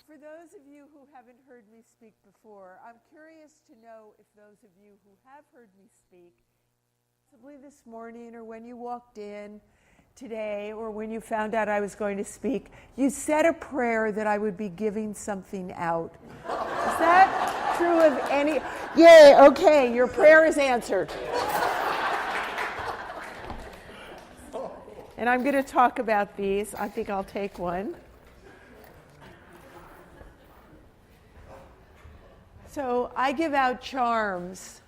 For those of you who haven't heard me speak before, I'm curious to know if those of you who have heard me speak, possibly this morning or when you walked in today or when you found out I was going to speak, you said a prayer that I would be giving something out. Is that true of any? Yay, okay, your prayer is answered. And I'm going to talk about these. I think I'll take one. So I give out charms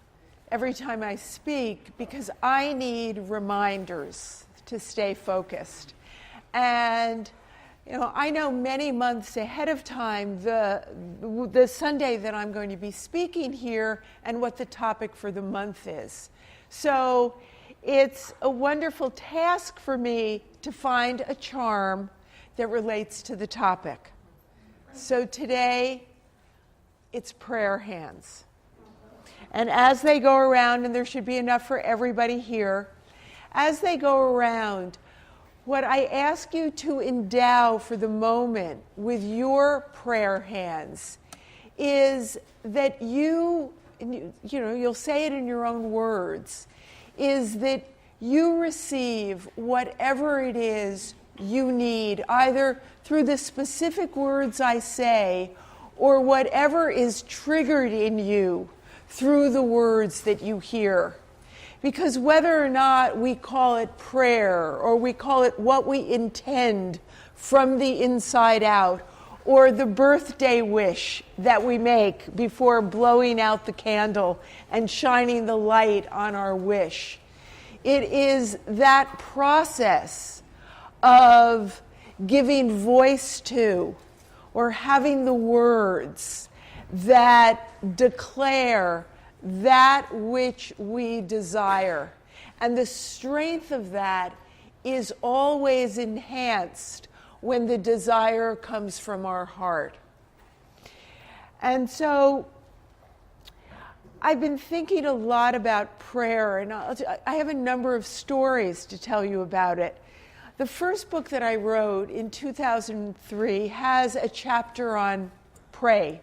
every time I speak because I need reminders to stay focused. And I know many months ahead of time the Sunday that I'm going to be speaking here and what the topic for the month is. So it's a wonderful task for me to find a charm that relates to the topic. So today, it's prayer hands. And as they go around, and there should be enough for everybody here, as they go around, what I ask you to endow for the moment with your prayer hands is that you'll say it in your own words, is that you receive whatever it is you need, either through the specific words I say or whatever is triggered in you through the words that you hear. Because whether or not we call it prayer, or we call it what we intend from the inside out, or the birthday wish that we make before blowing out the candle and shining the light on our wish, it is that process of giving voice to, or having the words that declare that which we desire. And the strength of that is always enhanced when the desire comes from our heart. And so I've been thinking a lot about prayer, and I have a number of stories to tell you about it. The first book that I wrote in 2003 has a chapter on pray.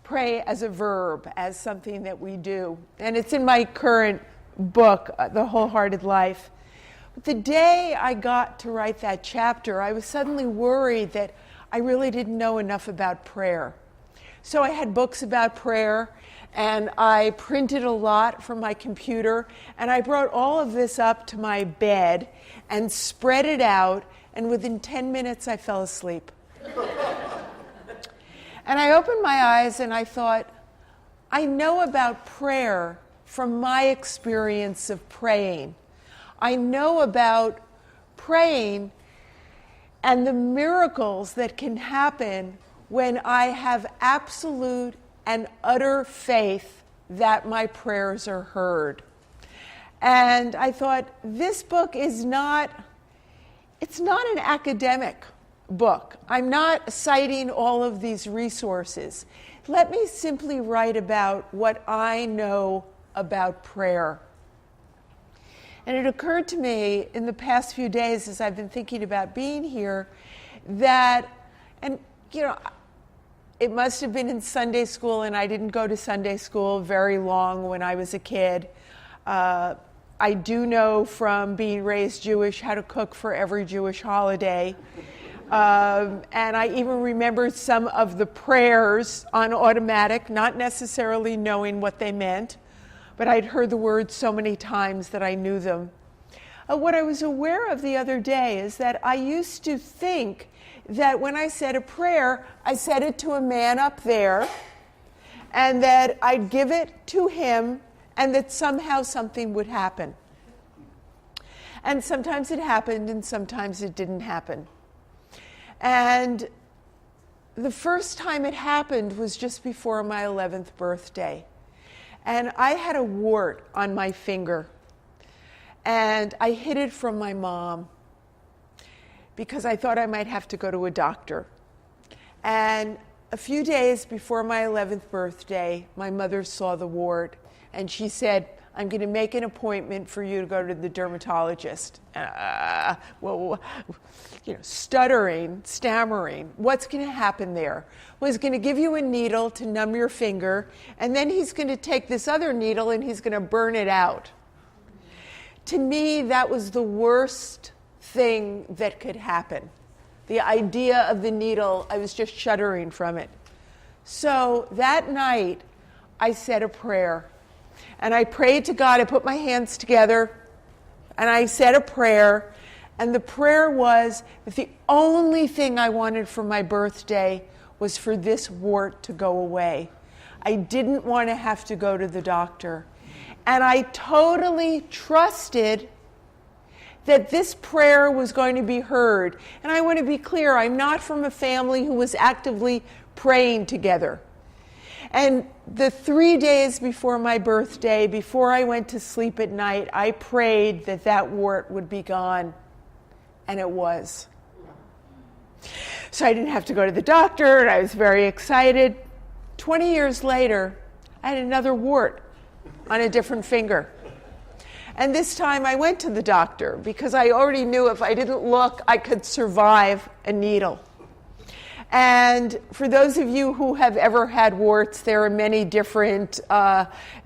Pray as a verb, as something that we do. And it's in my current book, The Wholehearted Life. But the day I got to write that chapter, I was suddenly worried that I really didn't know enough about prayer. So I had books about prayer, and I printed a lot from my computer, and I brought all of this up to my bed and spread it out, and within 10 minutes I fell asleep. And I opened my eyes and I thought, I know about prayer from my experience of praying. I know about praying and the miracles that can happen when I have absolute and utter faith that my prayers are heard. And I thought, this book it's not an academic book. I'm not citing all of these resources. Let me simply write about what I know about prayer. And it occurred to me in the past few days as I've been thinking about being here that, it must have been in Sunday school, and I didn't go to Sunday school very long when I was a kid. I do know from being raised Jewish how to cook for every Jewish holiday. And I even remembered some of the prayers on automatic, not necessarily knowing what they meant, but I'd heard the words so many times that I knew them. What I was aware of the other day is that I used to think that when I said a prayer, I said it to a man up there, and that I'd give it to him, and that somehow something would happen. And sometimes it happened, and sometimes it didn't happen. And the first time it happened was just before my 11th birthday. And I had a wart on my finger. And I hid it from my mom because I thought I might have to go to a doctor. And a few days before my 11th birthday, my mother saw the wart. And she said, I'm going to make an appointment for you to go to the dermatologist. Stuttering, stammering. What's going to happen there? Well, he's going to give you a needle to numb your finger, and then he's going to take this other needle and he's going to burn it out. To me, that was the worst thing that could happen. The idea of the needle, I was just shuddering from it. So that night, I said a prayer. And I prayed to God. I put my hands together, and I said a prayer. And the prayer was that the only thing I wanted for my birthday was for this wart to go away. I didn't want to have to go to the doctor. And I totally trusted that this prayer was going to be heard. And I want to be clear, I'm not from a family who was actively praying together. And the 3 days before my birthday, before I went to sleep at night, I prayed that that wart would be gone. And it was. So I didn't have to go to the doctor, and I was very excited. 20 years later, I had another wart on a different finger. And this time I went to the doctor because I already knew if I didn't look, I could survive a needle. And for those of you who have ever had warts, there are many different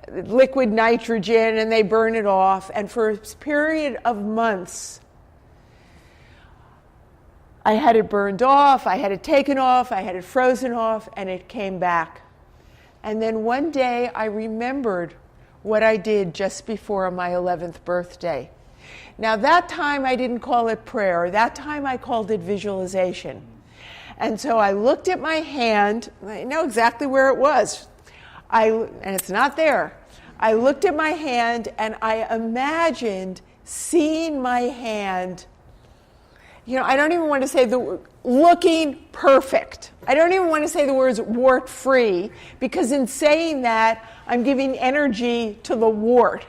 liquid nitrogen, and they burn it off. And for a period of months, I had it burned off, I had it taken off, I had it frozen off, and it came back. And then one day I remembered what I did just before my 11th birthday. Now that time I didn't call it prayer, that time I called it visualization. And so I looked at my hand, I know exactly where it was, and it's not there. I looked at my hand and I imagined seeing my hand, I don't even want to say the word looking perfect. I don't even want to say the words wart-free, because in saying that, I'm giving energy to the wart.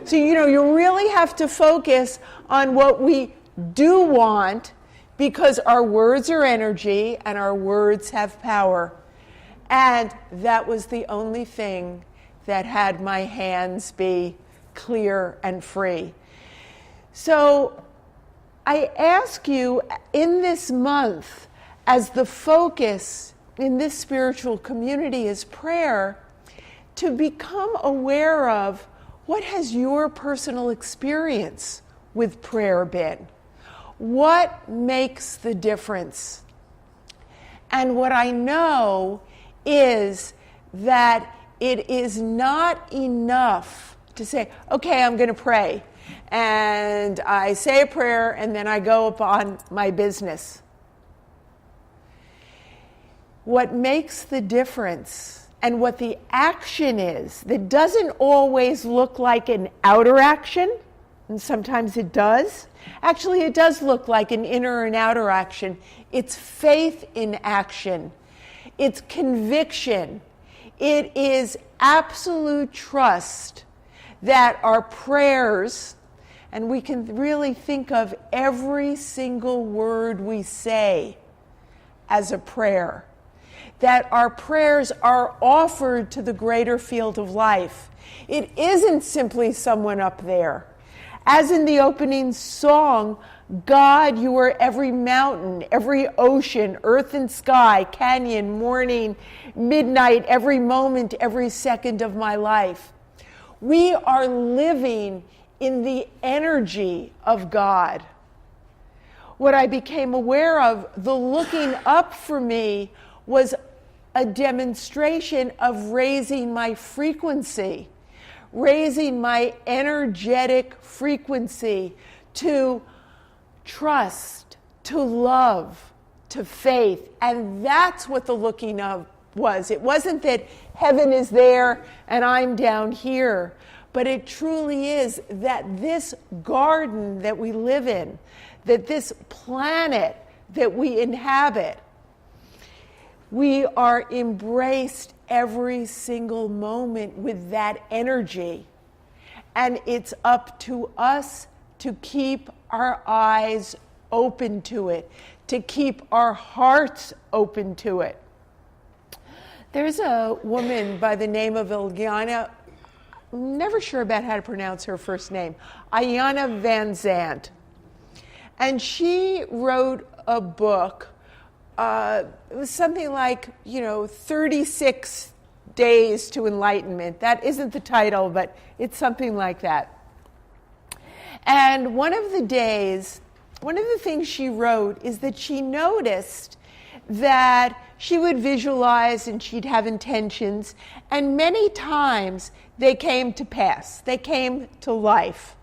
So, you really have to focus on what we do want, because our words are energy and our words have power. And that was the only thing that had my hands be clear and free. So I ask you in this month, as the focus in this spiritual community is prayer, to become aware of what has your personal experience with prayer been. What makes the difference? And what I know is that it is not enough to say, okay, I'm going to pray. And I say a prayer and then I go upon my business. What makes the difference and what the action is that doesn't always look like an outer action, and sometimes it does. Actually, it does look like an inner and outer action. It's faith in action. It's conviction. It is absolute trust that our prayers, and we can really think of every single word we say as a prayer, that our prayers are offered to the greater field of life. It isn't simply someone up there. As in the opening song, God, you are every mountain, every ocean, earth and sky, canyon, morning, midnight, every moment, every second of my life. We are living in the energy of God. What I became aware of, the looking up for me, was a demonstration of raising my frequency, raising my energetic frequency to trust, to love, to faith. And that's what the looking up was. It wasn't that heaven is there and I'm down here, but it truly is that this garden that we live in, that this planet that we inhabit, we are embraced every single moment with that energy. And it's up to us to keep our eyes open to it, to keep our hearts open to it. There's a woman by the name of Ilyana. never sure about how to pronounce her first name, Ayanna Van Zandt. And she wrote a book. It was something like, 36 Days to Enlightenment. That isn't the title, but it's something like that. And one of the things she wrote is that she noticed that she would visualize and she'd have intentions, and many times they came to pass. They came to life.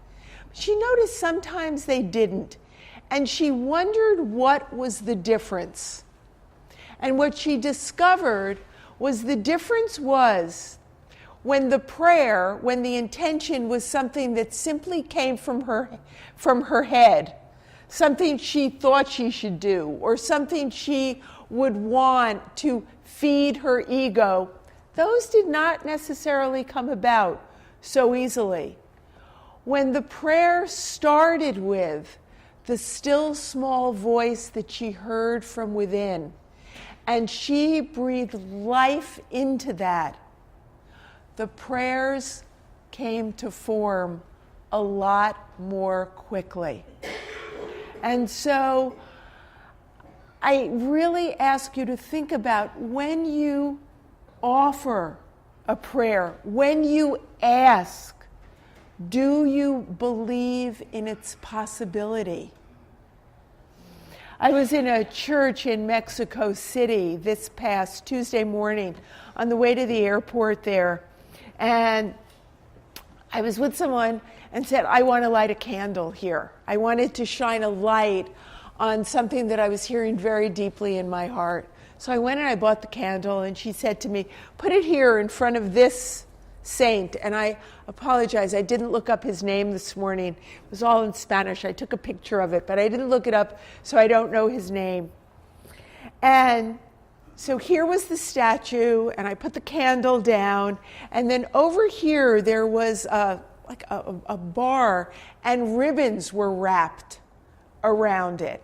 She noticed sometimes they didn't, and she wondered what was the difference. And what she discovered was the difference was when the intention was something that simply came from her head, something she thought she should do, or something she would want to feed her ego, those did not necessarily come about so easily. When the prayer started with the still small voice that she heard from within, and she breathed life into that, the prayers came to form a lot more quickly. And so I really ask you to think about when you offer a prayer, when you ask, do you believe in its possibility? I was in a church in Mexico City this past Tuesday morning on the way to the airport there, and I was with someone and said, I want to light a candle here. I wanted to shine a light on something that I was hearing very deeply in my heart. So I went and I bought the candle, and she said to me, put it here in front of this saint. And I apologize, I didn't look up his name this morning. It was all in Spanish. I took a picture of it, but I didn't look it up, so I don't know his name. And so here was the statue, and I put the candle down, and then over here there was a bar, and ribbons were wrapped around it.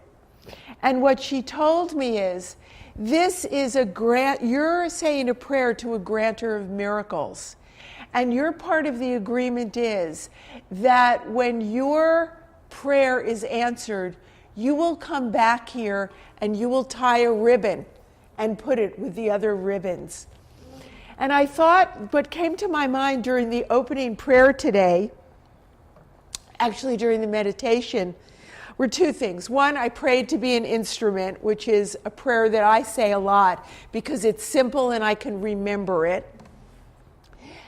And what she told me is, this is you're saying a prayer to a granter of miracles. And your part of the agreement is that when your prayer is answered, you will come back here and you will tie a ribbon and put it with the other ribbons. And I thought, what came to my mind during the opening prayer today, actually during the meditation, were two things. One, I prayed to be an instrument, which is a prayer that I say a lot because it's simple and I can remember it.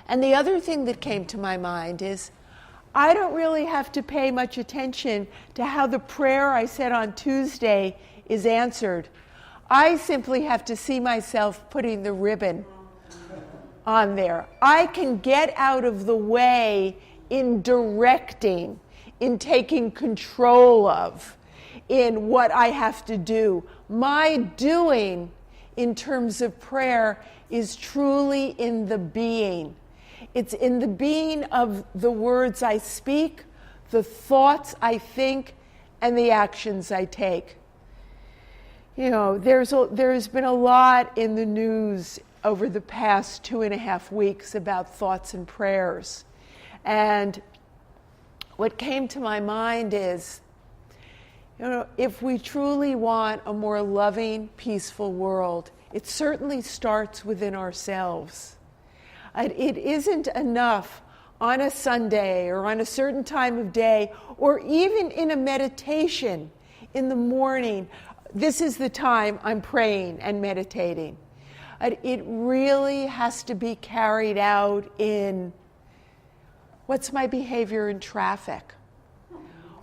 And the other thing that came to my mind is I don't really have to pay much attention to how the prayer I said on Tuesday is answered. I simply have to see myself putting the ribbon on there. I can get out of the way in directing, in taking control of, in what I have to do. My doing in terms of prayer is truly in the being. It's in the being of the words I speak, the thoughts I think, and the actions I take. There's been a lot in the news over the past 2.5 weeks about thoughts and prayers. And what came to my mind is, if we truly want a more loving, peaceful world, it certainly starts within ourselves. It isn't enough on a Sunday or on a certain time of day, or even in a meditation in the morning. This is the time I'm praying and meditating. It really has to be carried out in, what's my behavior in traffic?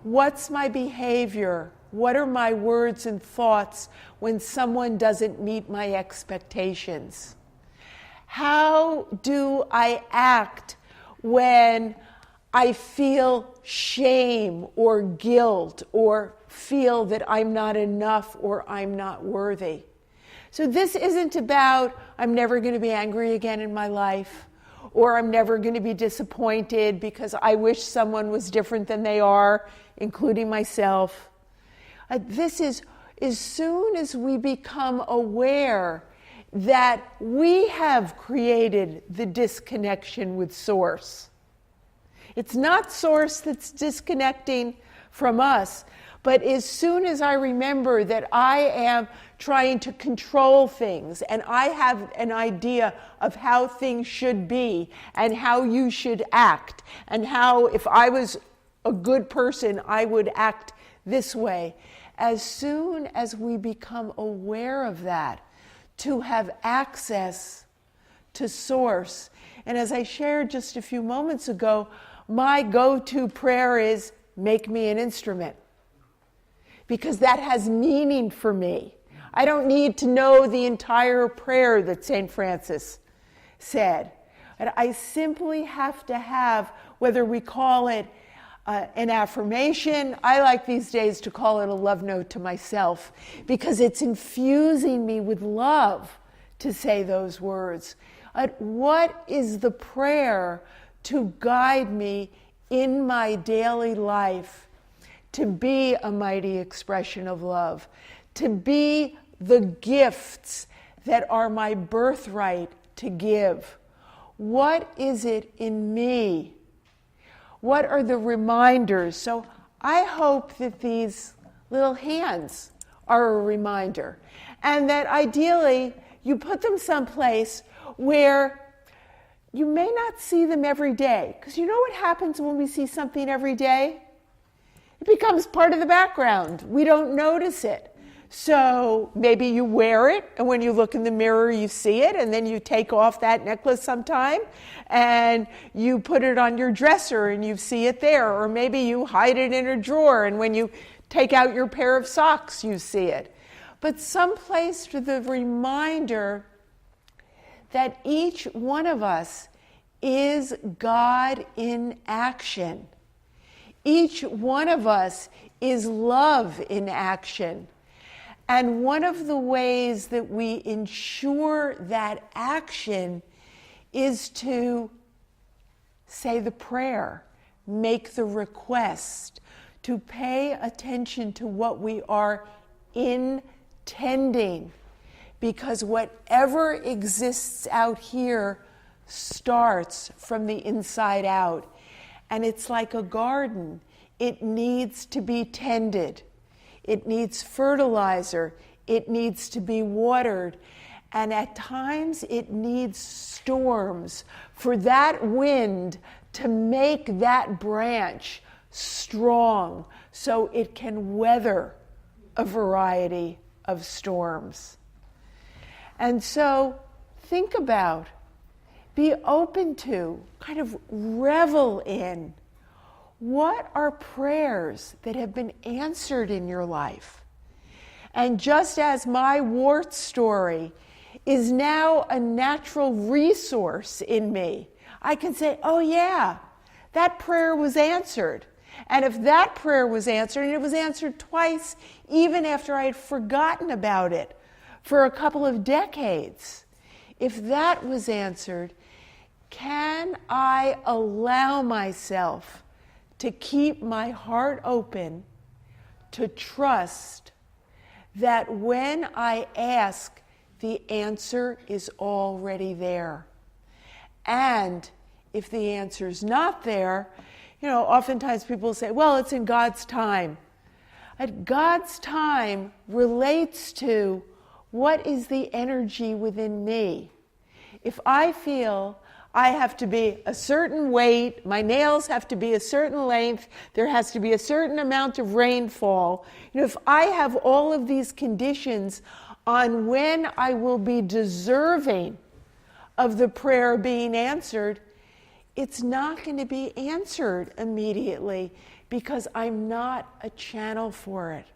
What's my behavior? What are my words and thoughts when someone doesn't meet my expectations? How do I act when I feel shame or guilt or feel that I'm not enough or I'm not worthy? So this isn't about I'm never going to be angry again in my life, or I'm never going to be disappointed because I wish someone was different than they are, including myself. This is as soon as we become aware that we have created the disconnection with Source, It's not Source that's disconnecting from us. But as soon as I remember that I am trying to control things and I have an idea of how things should be and how you should act and how, if I was a good person, I would act this way. As soon as we become aware of that, to have access to Source. And as I shared just a few moments ago, my go-to prayer is, make me an instrument. Because that has meaning for me. I don't need to know the entire prayer that St. Francis said. And I simply have to have, whether we call it an affirmation, I like these days to call it a love note to myself, because it's infusing me with love to say those words. What is the prayer to guide me in my daily life to be a mighty expression of love, to be the gifts that are my birthright to give? What is it in me? What are the reminders? So I hope that these little hands are a reminder, and that ideally you put them someplace where you may not see them every day. Because you know what happens when we see something every day? It becomes part of the background. We don't notice it. So maybe you wear it, and when you look in the mirror, you see it, and then you take off that necklace sometime, and you put it on your dresser, and you see it there. Or maybe you hide it in a drawer, and when you take out your pair of socks, you see it. But someplace for the reminder that each one of us is God in action. Each one of us is love in action. And one of the ways that we ensure that action is to say the prayer, make the request, to pay attention to what we are intending. Because whatever exists out here starts from the inside out. And it's like a garden. It needs to be tended. It needs fertilizer. It needs to be watered. And at times it needs storms for that wind to make that branch strong so it can weather a variety of storms. And so think about, be open to, kind of revel in, what are prayers that have been answered in your life? And just as my wart story is now a natural resource in me, I can say, oh yeah, that prayer was answered. And if that prayer was answered, and it was answered twice, even after I had forgotten about it for a couple of decades, if that was answered, can I allow myself to keep my heart open, to trust that when I ask, the answer is already there? And if the answer's not there, oftentimes people say, well, it's in God's time. God's time relates to what is the energy within me. If I feel I have to be a certain weight, my nails have to be a certain length, there has to be a certain amount of rainfall. If I have all of these conditions on when I will be deserving of the prayer being answered, it's not going to be answered immediately because I'm not a channel for it.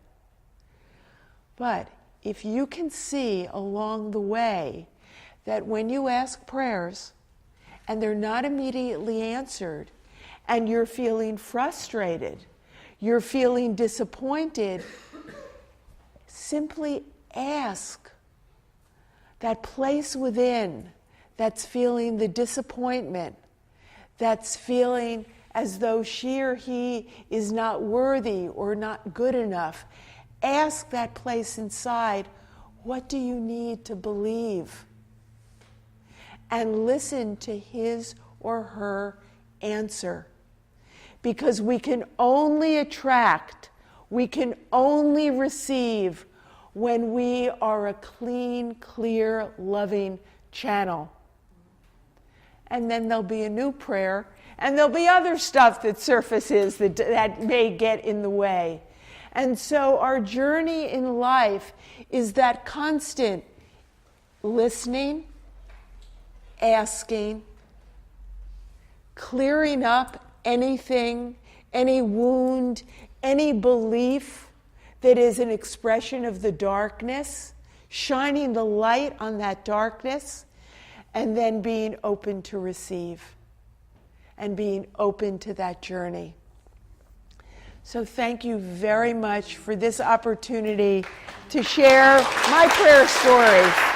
But if you can see along the way that when you ask prayers and they're not immediately answered, and you're feeling frustrated, you're feeling disappointed, simply ask. That place within that's feeling the disappointment, that's feeling as though she or he is not worthy or not good enough, ask that place inside, what do you need to believe? And listen to his or her answer. because we can only attract, we can only receive when we are a clean, clear, loving channel. And then there'll be a new prayer, and there'll be other stuff that surfaces that may get in the way. And so our journey in life is that constant listening, asking, clearing up anything, any wound, any belief that is an expression of the darkness, shining the light on that darkness, and then being open to receive and being open to that journey. So thank you very much for this opportunity to share my prayer story.